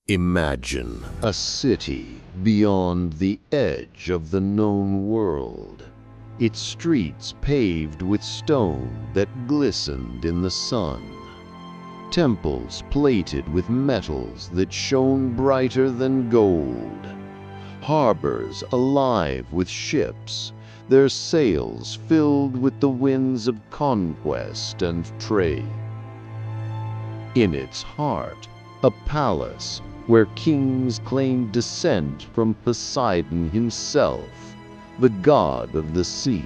Imagine a city beyond the edge of the known world, its streets paved with stone that glistened in the sun, temples plated with metals that shone brighter than gold, harbors alive with ships, their sails filled with the winds of conquest and trade. In its heart, a palace where kings claimed descent from Poseidon himself, the god of the sea.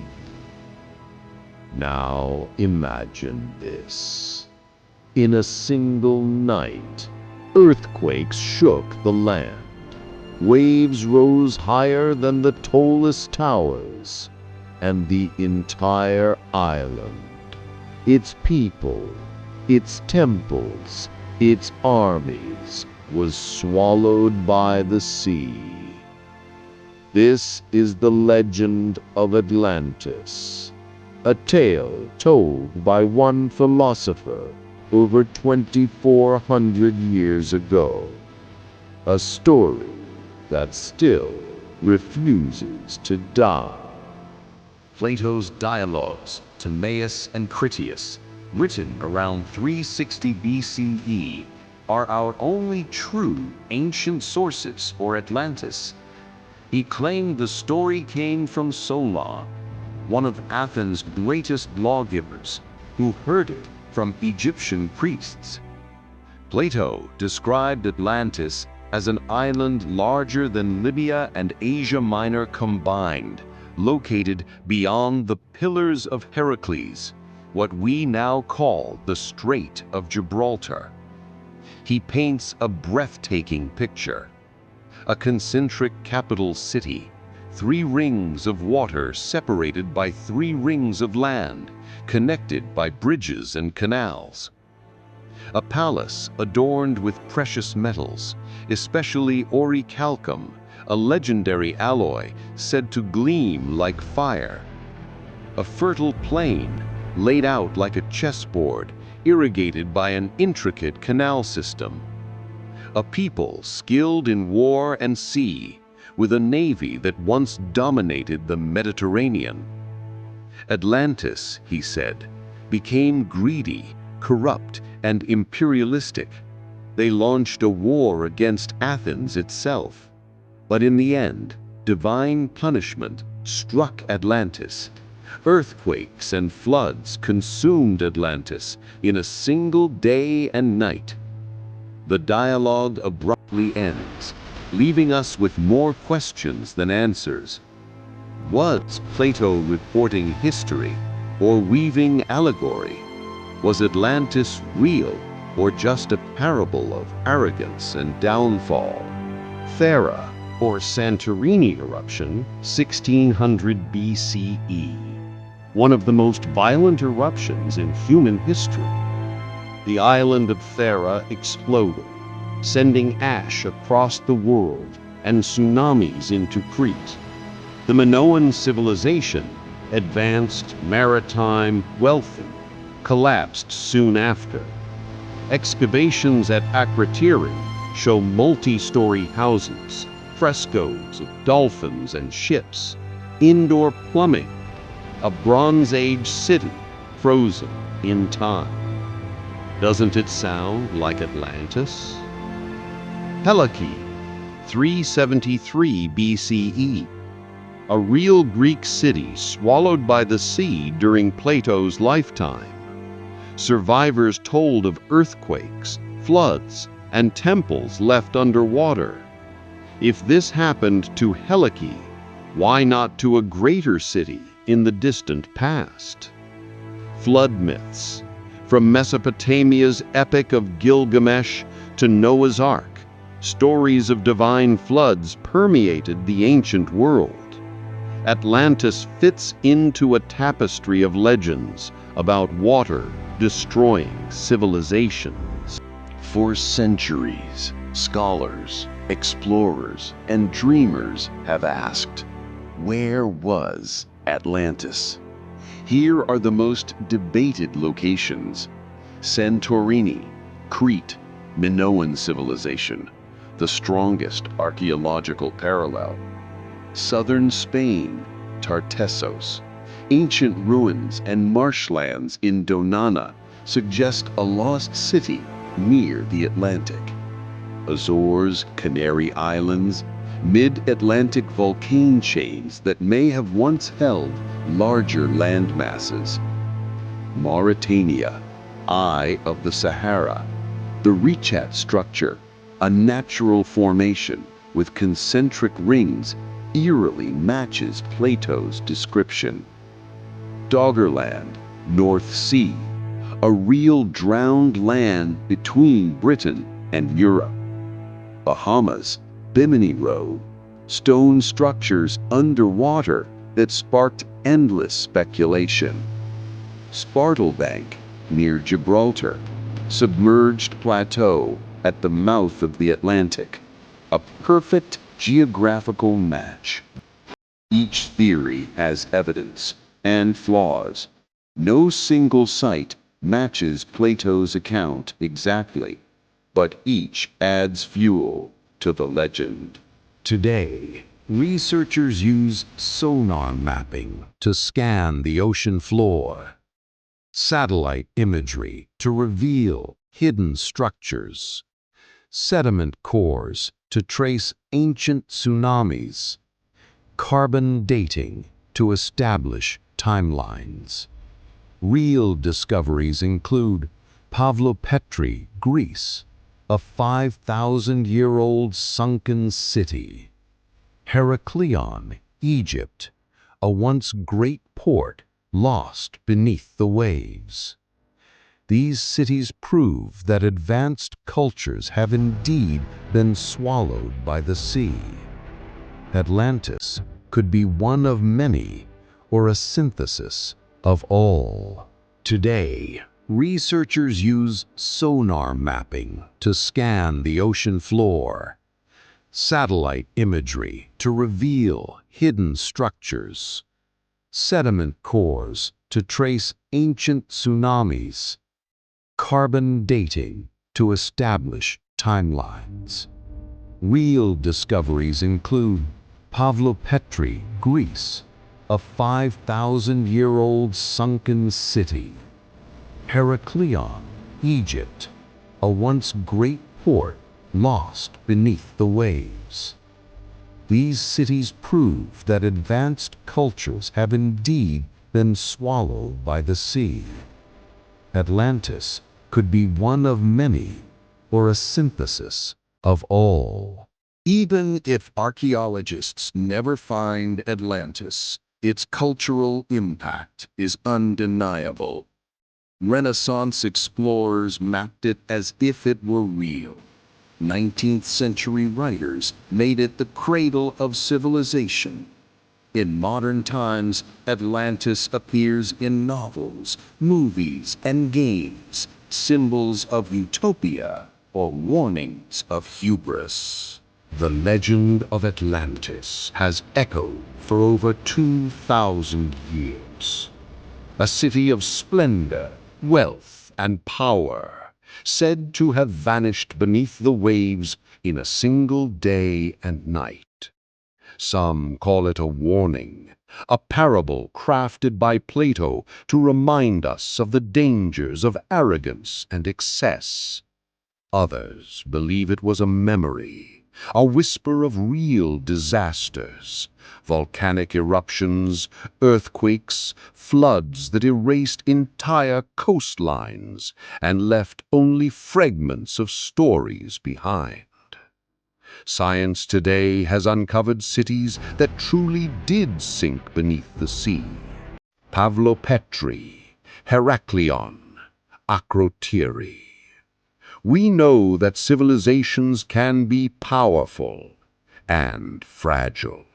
Now imagine this. In a single night, earthquakes shook the land. Waves rose higher than the tallest towers, and the entire island, its people, its temples, its armies, was swallowed by the sea. This is the legend of Atlantis, a tale told by one philosopher over 2,400 years ago. A story that still refuses to die. Plato's dialogues, Timaeus and Critias, written around 360 BCE, are our only true ancient sources for Atlantis. He claimed the story came from Solon, one of Athens' greatest lawgivers, who heard it from Egyptian priests. Plato described Atlantis as an island larger than Libya and Asia Minor combined, located beyond the Pillars of Heracleion, what we now call the Strait of Gibraltar. He paints a breathtaking picture. A concentric capital city, 3 rings of water separated by 3 rings of land, connected by bridges and canals. A palace adorned with precious metals, especially orichalcum, a legendary alloy said to gleam like fire. A fertile plain, laid out like a chessboard, irrigated by an intricate canal system. A people skilled in war and sea, with a navy that once dominated the Mediterranean. Atlantis, he said, became greedy, corrupt, and imperialistic. They launched a war against Athens itself. But in the end, divine punishment struck Atlantis. Earthquakes and floods consumed Atlantis in a single day and night. The dialogue abruptly ends, leaving us with more questions than answers. Was Plato reporting history or weaving allegory? Was Atlantis real or just a parable of arrogance and downfall? Thera, or Santorini eruption, 1600 BCE. One of the most violent eruptions in human history. The island of Thera exploded, sending ash across the world and tsunamis into Crete. The Minoan civilization, advanced, maritime, wealthy, collapsed soon after. Excavations at Akrotiri show multi-story houses, frescoes of dolphins and ships, indoor plumbing, a Bronze Age city frozen in time. Doesn't it sound like Atlantis? Helike, 373 BCE. A real Greek city swallowed by the sea during Plato's lifetime. Survivors told of earthquakes, floods, and temples left underwater. If this happened to Helike, why not to a greater city in the distant past? Flood myths. From Mesopotamia's Epic of Gilgamesh to Noah's Ark, stories of divine floods permeated the ancient world. Atlantis fits into a tapestry of legends about water destroying civilizations. For centuries, scholars, explorers, and dreamers have asked, where was Atlantis? Here are the most debated locations: Santorini, Crete, Minoan civilization, the strongest archaeological parallel. Southern Spain, Tartessos, ancient ruins and marshlands in Donana suggest a lost city near the Atlantic. Azores, Canary Islands, mid-Atlantic volcano chains that may have once held larger land masses. Mauritania, Eye of the Sahara, the Richat structure, a natural formation with concentric rings, eerily matches Plato's description. Doggerland, North Sea, a real drowned land between Britain and Europe. Bahamas, Bimini Road, stone structures underwater that sparked endless speculation. Spartelbank, near Gibraltar, submerged plateau at the mouth of the Atlantic, a perfect geographical match. Each theory has evidence and flaws. No single site matches Plato's account exactly, but each adds fuel to the legend. Today, researchers use sonar mapping to scan the ocean floor, satellite imagery to reveal hidden structures, sediment cores to trace ancient tsunamis, carbon dating to establish timelines. Real discoveries include Pavlopetri, Greece, a 5,000-year-old sunken city; Heracleion, Egypt, a once great port lost beneath the waves. These cities prove that advanced cultures have indeed been swallowed by the sea. Atlantis could be one of many, or a synthesis of all. Today, researchers use sonar mapping to scan the ocean floor, satellite imagery to reveal hidden structures, sediment cores to trace ancient tsunamis, carbon dating to establish timelines. Real discoveries include Pavlopetri, Greece, a 5,000-year-old sunken city; Heracleion, Egypt, a once great port lost beneath the waves. These cities prove that advanced cultures have indeed been swallowed by the sea. Atlantis could be one of many, or a synthesis of all. Even if archaeologists never find Atlantis, its cultural impact is undeniable. Renaissance explorers mapped it as if it were real. 19th century writers made it the cradle of civilization. In modern times, Atlantis appears in novels, movies, and games, symbols of utopia or warnings of hubris. The legend of Atlantis has echoed for over 2,000 years. A city of splendor, wealth, and power, said to have vanished beneath the waves in a single day and night. Some call it a warning, a parable crafted by Plato to remind us of the dangers of arrogance and excess. Others believe it was a memory, a whisper of real disasters, volcanic eruptions, earthquakes, floods that erased entire coastlines and left only fragments of stories behind. Science today has uncovered cities that truly did sink beneath the sea. Pavlopetri, Heracleion, Akrotiri. We know that civilizations can be powerful and fragile,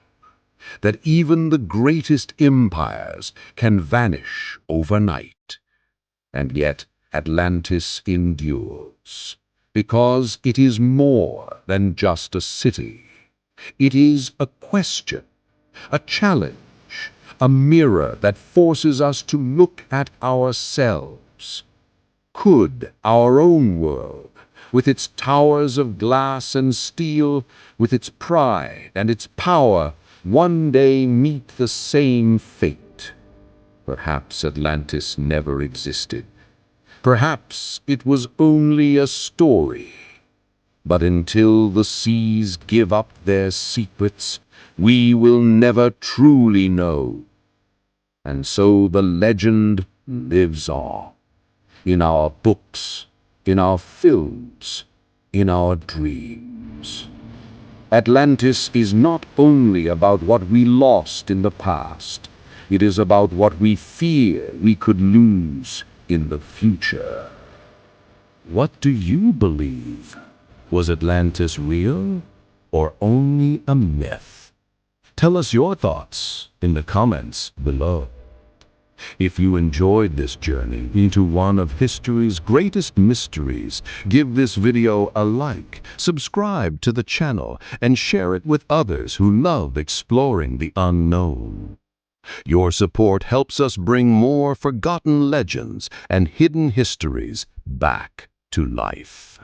that even the greatest empires can vanish overnight. And yet Atlantis endures, because it is more than just a city. It is a question, a challenge, a mirror that forces us to look at ourselves. Could our own world, with its towers of glass and steel, with its pride and its power, one day meet the same fate. Perhaps Atlantis never existed. Perhaps it was only a story. But until the seas give up their secrets, we will never truly know. And so the legend lives on, in our books, in our films, in our dreams. Atlantis is not only about what we lost in the past, it is about what we fear we could lose in the future. What do you believe? Was Atlantis real or only a myth? Tell us your thoughts in the comments below. If you enjoyed this journey into one of history's greatest mysteries, give this video a like, subscribe to the channel, and share it with others who love exploring the unknown. Your support helps us bring more forgotten legends and hidden histories back to life.